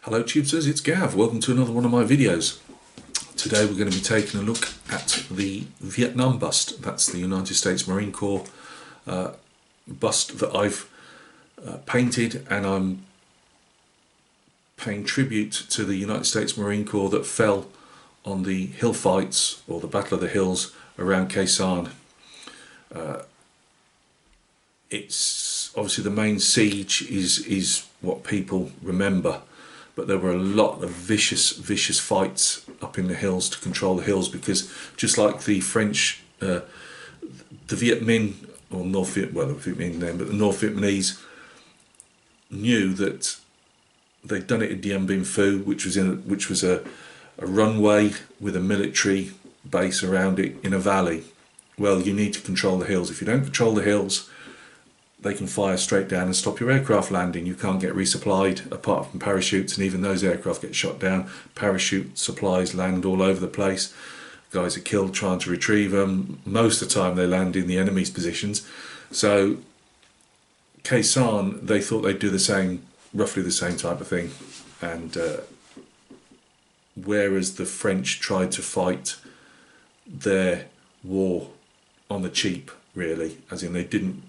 Hello Tubesters, it's Gav. Welcome to another one of my videos. Today we're going to be taking a look at the Vietnam bust. That's the United States Marine Corps bust that I've painted, and I'm paying tribute to the United States Marine Corps that fell on the hill fights, or the Battle of the Hills, around Khe Sanh. It's obviously the main siege is what people remember, but there were a lot of vicious fights up in the hills to control the hills, because just like the French, the Viet Minh, or North Viet, well, the Viet Minh then, but the North Vietnamese knew that they'd done it in Dien Bien Phu, which was a runway with a military base around it in a valley. Well, you need to control the hills. If you don't control the hills, they can fire straight down and stop your aircraft landing. You can't get resupplied apart from parachutes, and even those aircraft get shot down. Parachute supplies land all over the place. Guys are killed trying to retrieve them. Most of the time they land in the enemy's positions. So Khe Sanh, they thought they'd do the same, roughly the same type of thing. And whereas the French tried to fight their war on the cheap, really, as in they didn't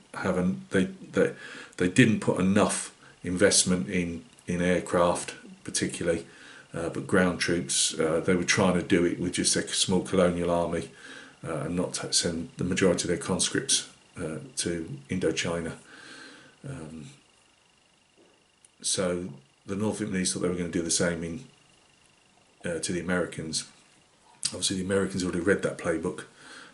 put enough investment in aircraft particularly, but ground troops, they were trying to do it with just a small colonial army, and not send the majority of their conscripts to Indochina. So the North Vietnamese thought they were going to do the same to the Americans. Obviously the Americans already read that playbook,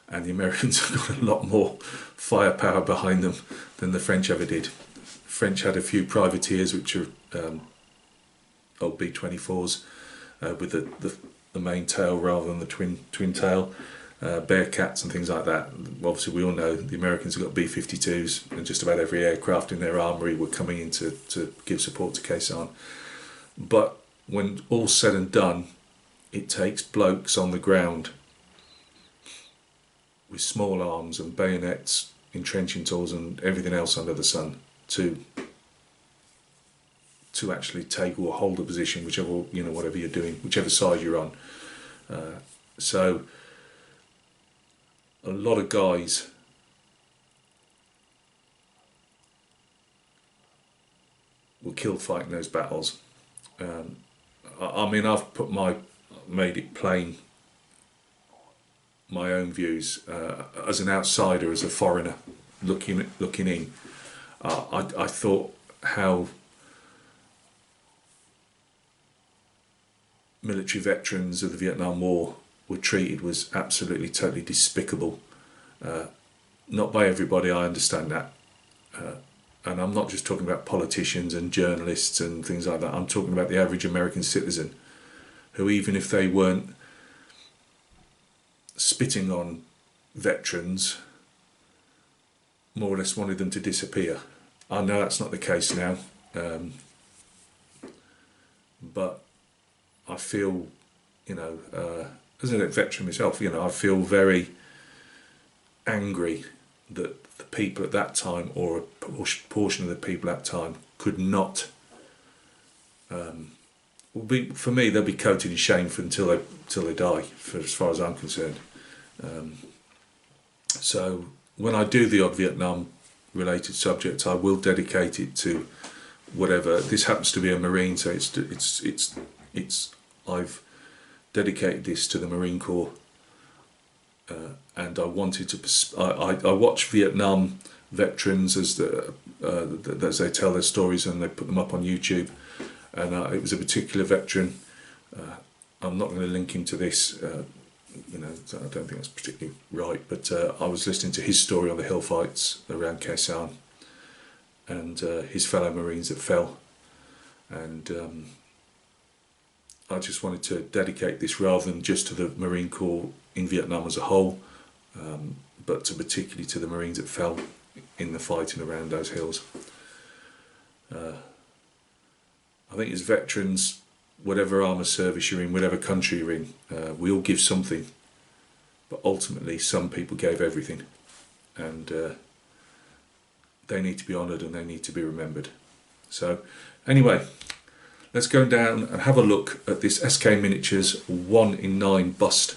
and the Americans have got a lot more firepower behind them than the French ever did. The French had a few privateers, which are old B-24s with the main tail rather than the twin tail, Bearcats and things like that. Obviously we all know the Americans have got B-52s, and just about every aircraft in their armoury were coming in to give support to Khe Sanh. But when all's said and done, it takes blokes on the ground with small arms and bayonets, entrenching tools and everything else under the sun to actually take or hold a position, whichever, whatever you're doing, whichever side you're on. So a lot of guys were killed fighting those battles. I mean, I've made it plain, my own views as an outsider, as a foreigner looking in. I thought how military veterans of the Vietnam War were treated was absolutely, totally despicable. Not by everybody, I understand that, and I'm not just talking about politicians and journalists and things like that. I'm talking about the average American citizen, who, even if they weren't spitting on veterans, more or less wanted them to disappear. I know that's not the case now, but I feel, as a veteran myself, I feel very angry that the people at that time, or a portion of the people at that time, could not. For me, they'll be coated in shame until they die, as far as I'm concerned. So when I do the odd Vietnam related subject, I will dedicate it to whatever. This happens to be a Marine, so I've dedicated this to the Marine Corps, and I wanted to. I watch Vietnam veterans as they tell their stories, and they put them up on YouTube. And it was a particular veteran. I'm not going to link him to this, I don't think that's particularly right, but I was listening to his story on the hill fights around Khe Sanh, and his fellow Marines that fell. And I just wanted to dedicate this, rather than just to the Marine Corps in Vietnam as a whole, but particularly to the Marines that fell in the fighting around those hills. I think as veterans, whatever armour service you're in, whatever country you're in, we all give something, but ultimately some people gave everything, and they need to be honoured and they need to be remembered. So anyway, let's go down and have a look at this SK Miniatures 1:9 bust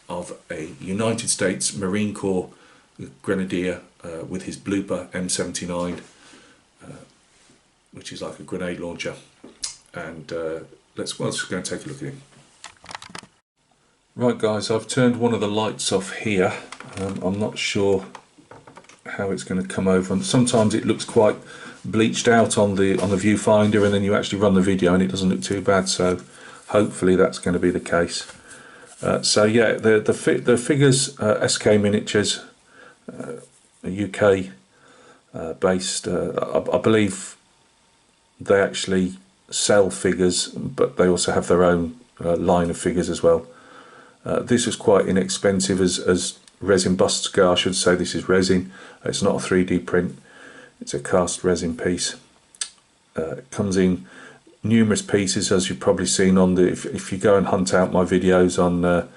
of a United States Marine Corps Grenadier with his blooper M79, which is like a grenade launcher. And let's go and take a look at him. Right guys, I've turned one of the lights off here. I'm not sure how it's going to come over, and sometimes it looks quite bleached out on the viewfinder, and then you actually run the video and it doesn't look too bad, so hopefully that's going to be the case. So yeah, the figures, SK Miniatures, UK based, I believe they actually sell figures, but they also have their own line of figures as well. This was quite inexpensive as resin busts go. I should say this is resin, it's not a 3D print, it's a cast resin piece. It comes in numerous pieces, as you've probably seen on the, if you go and hunt out my videos on,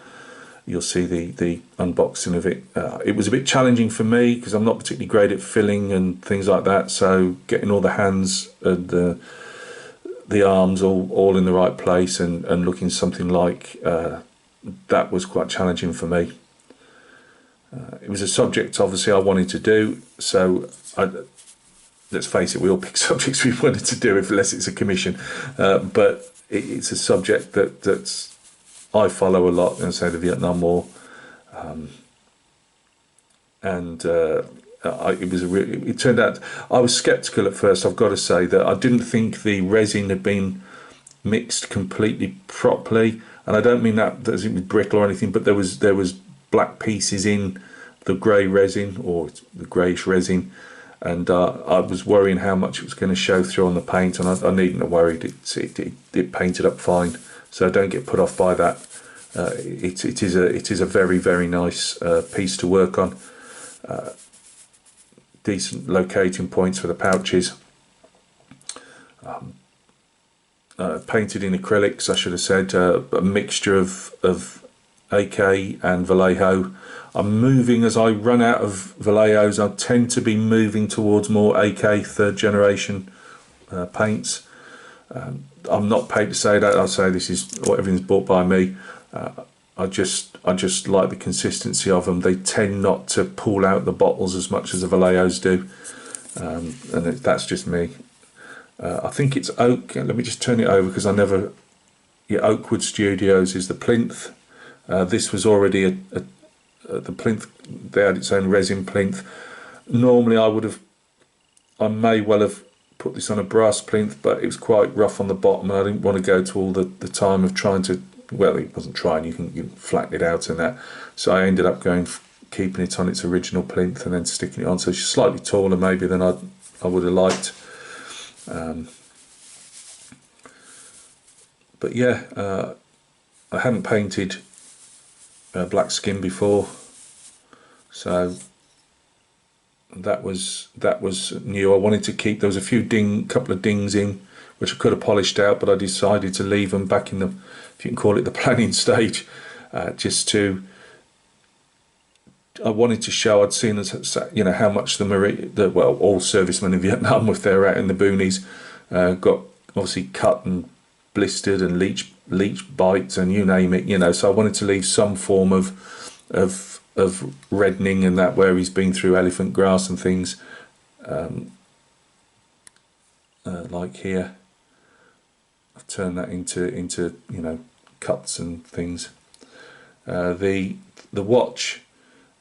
you'll see the unboxing of it. It was a bit challenging for me because I'm not particularly great at filling and things like that, so getting all the hands and the arms all in the right place and looking something like that was quite challenging for me. It was a subject obviously I wanted to do, so let's face it, we all pick subjects we wanted to do unless it's a commission, but it's a subject that I follow a lot, and say the Vietnam War, it turned out I was sceptical at first. I've got to say that I didn't think the resin had been mixed completely properly, and I don't mean that as it was brittle or anything, but there was black pieces in the grey resin, or the greyish resin, and I was worrying how much it was going to show through on the paint, and I needn't have worried. It painted up fine, so don't get put off by that. It is a very, very nice piece to work on. Decent locating points for the pouches. Painted in acrylics, I should have said, a mixture of AK and Vallejo. I'm moving, as I run out of Vallejos, I tend to be moving towards more AK third generation paints. I'm not paid to say that. I'll say this is what everything's bought by me. I just like the consistency of them. They tend not to pull out the bottles as much as the Vallejos do, and that's just me. I think it's oak. Let me just turn it over because I never. Yeah, Oakwood Studios is the plinth. This was already the plinth. They had its own resin plinth. Normally I may well have put this on a brass plinth, but it was quite rough on the bottom, and I didn't want to go to all the time of trying to, well, it wasn't trying, you can flatten it out and that, so I ended up keeping it on its original plinth and then sticking it on, so it's slightly taller maybe than I would have liked. But yeah, I hadn't painted black skin before, so that was new. I wanted to keep, there was a couple of dings in which I could have polished out, but I decided to leave them back in the, if you can call it, the planning stage, just to, I wanted to show, I'd seen, you know, how much well, all servicemen in Vietnam, if they're out in the boonies, got obviously cut and blistered and leech bites and you name it, you know, so I wanted to leave some form of reddening and that, where he's been through elephant grass and things, like here. I've turned that into you know, cuts and things. The watch,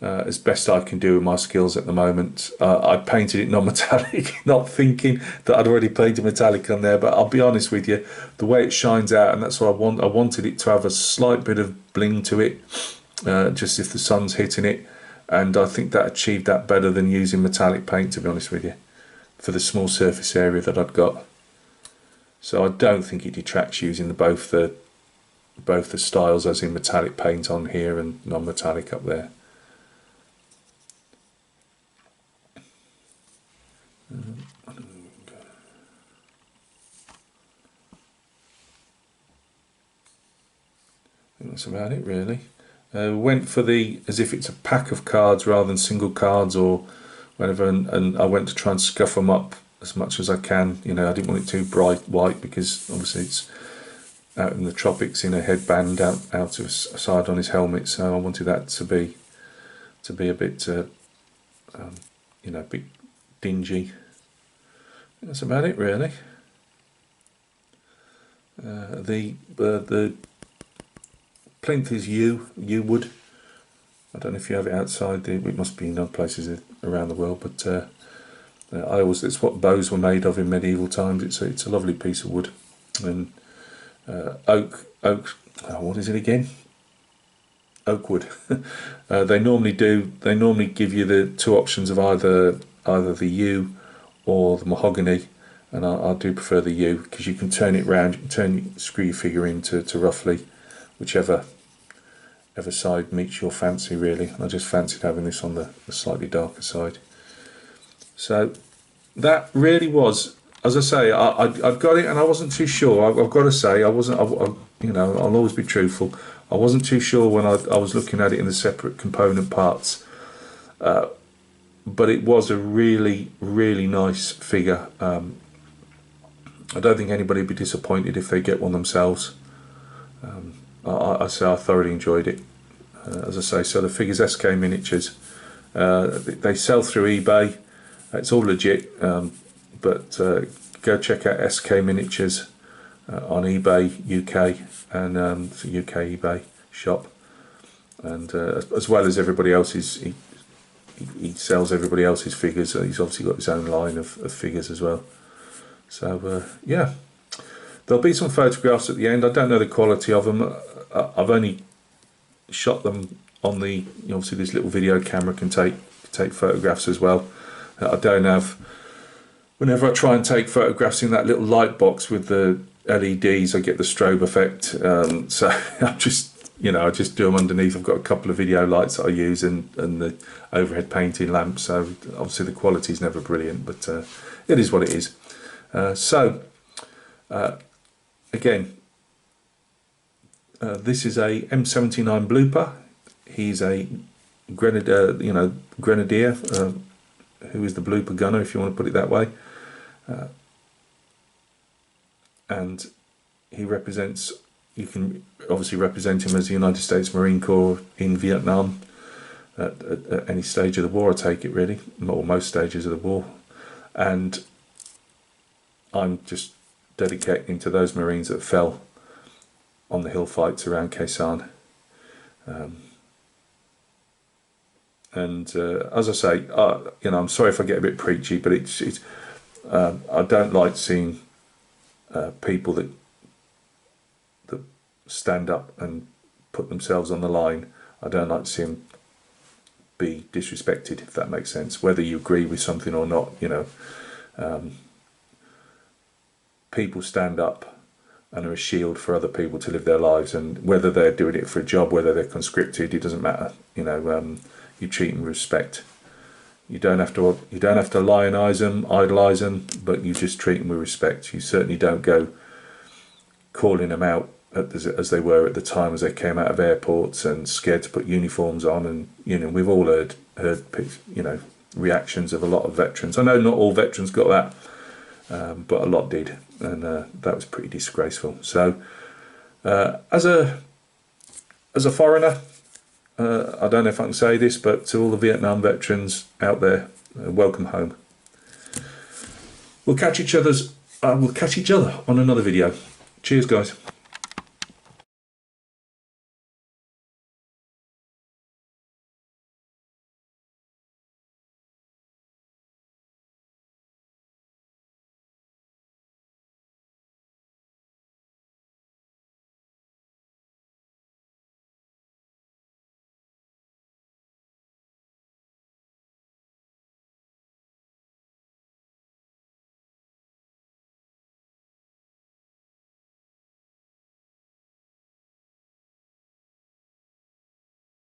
as best I can do with my skills at the moment, I painted it non-metallic, not thinking that I'd already painted metallic on there, but I'll be honest with you, the way it shines out, and that's what I wanted it to have a slight bit of bling to it, just if the sun's hitting it, and I think that achieved that better than using metallic paint, to be honest with you, for the small surface area that I'd got. So I don't think it detracts using both the styles, as in metallic paint on here and non-metallic up there. I think that's about it really. Went for as if it's a pack of cards rather than single cards or whatever, and I went to try and scuff them up as much as I can. You know, I didn't want it too bright white because obviously it's out in the tropics in a headband out of a side on his helmet, so I wanted that to be a bit you know, a bit dingy. That's about it really. The plinth is yew wood. I don't know if you have it outside. It must be in other places around the world, but it's what bows were made of in medieval times. It's a lovely piece of wood. And oak. What is it again? Oak wood. They normally give you the two options of either the yew or the mahogany, and I do prefer the yew because you can turn it round. You can screw your figure into roughly whichever side meets your fancy really. And I just fancied having this on the slightly darker side. So that really was, as I say, I'd got it and I wasn't too sure. I've got to say, I wasn't. You know, I'll always be truthful. I wasn't too sure when I was looking at it in the separate component parts, but it was a really, really nice figure. I don't think anybody would be disappointed if they get one themselves. I say I thoroughly enjoyed it. As I say, so the figure's S.K Miniatures. They sell through eBay. It's all legit, but go check out S.K Miniatures on eBay UK, and it's a UK eBay shop, and as well as everybody else's. He sells everybody else's figures. He's obviously got his own line of figures as well. So yeah, there'll be some photographs at the end. I don't know the quality of them. I've only shot them on the, obviously this little video camera can take photographs as well. I don't have, whenever I try and take photographs in that little light box with the LEDs, I get the strobe effect. So I just do them underneath. I've got a couple of video lights that I use and the overhead painting lamp. So obviously the quality is never brilliant, but it is what it is. Again, this is a M79 blooper. He's a Grenadier, who is the blooper gunner, if you want to put it that way. And he represents, you can obviously represent him as the United States Marine Corps in Vietnam at any stage of the war, I take it really, or most stages of the war. And I'm just dedicating to those Marines that fell on the hill fights around Khe Sanh. As I say, I'm sorry if I get a bit preachy, but I don't like seeing people that stand up and put themselves on the line. I don't like to see them be disrespected, if that makes sense. Whether you agree with something or not, people stand up and are a shield for other people to live their lives, and whether they're doing it for a job, whether they're conscripted, it doesn't matter. You treat them with respect. You don't have to lionize them, idolize them, but you just treat them with respect. You certainly don't go calling them out as they were at the time, as they came out of airports and scared to put uniforms on. And we've all heard reactions of a lot of veterans. I know not all veterans got that, but a lot did, and that was pretty disgraceful. So as a foreigner, I don't know if I can say this, but to all the Vietnam veterans out there, welcome home. We'll catch each other on another video. Cheers, guys.